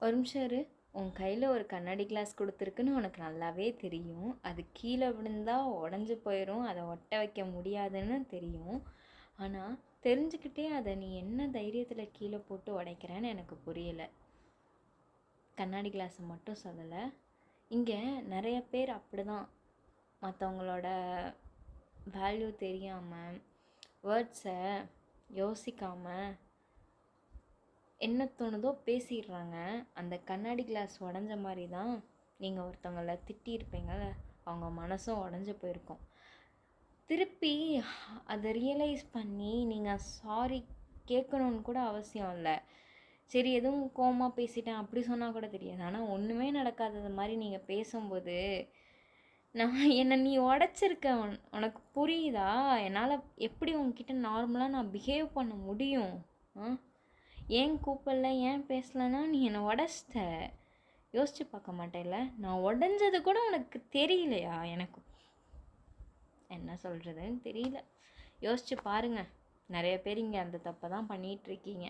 ஒரு நிமிஷம் இரு. உன் கையில் ஒரு கண்ணாடி கிளாஸ் கொடுத்துருக்குன்னு உனக்கு நல்லாவே தெரியும். அது கீழே விழுந்தா உடஞ்சி போயிடும், அதை ஒட்ட வைக்க முடியாதுன்னு தெரியும். ஆனால் தெரிஞ்சுக்கிட்டே அதை நீ என்ன தைரியத்தில் கீழே போட்டு உடைக்கிறேன்னு எனக்கு புரியலை. கண்ணாடி கிளாஸை மட்டும் சொல்லலை, இங்கே நிறைய பேர் அப்படி தான் மற்றவங்களோட வேல்யூ தெரியாமல், வேர்ட்ஸை யோசிக்காமல் என்ன தோணுதோ பேசிடுறாங்க. அந்த கண்ணாடி கிளாஸ் உடஞ்ச மாதிரி தான் நீங்கள் ஒருத்தவங்கள திட்டியிருப்பீங்கள, அவங்க மனசும் உடஞ்சி போயிருக்கும். திருப்பி அதை ரியலைஸ் பண்ணி நீங்கள் சாரி கேட்கணுன்னு கூட அவசியம் இல்லை. சரி எதுவும் கோவமாக பேசிட்டேன் அப்படி சொன்னால் கூட தெரியாது. ஆனால் ஒன்றுமே நடக்காதது மாதிரி நீங்கள் பேசும்போது என்னை நீ உடச்சிருக்க, உனக்கு புரியுதா? என்னால் எப்படி உங்ககிட்ட நார்மலாக நான் பிஹேவ் பண்ண முடியும்? ஏன் கூப்பிடல, ஏன் பேசலைன்னா நீ என்னை உடச்சிட்ட. யோசிச்சு பார்க்க மாட்டேல்ல? நான் உடஞ்சது கூட உனக்கு தெரியலையா? எனக்கு என்ன சொல்கிறதுன்னு தெரியல. யோசிச்சு பாருங்கள். நிறைய பேர் இங்கே அந்த தப்பை தான் பண்ணிகிட்ருக்கீங்க.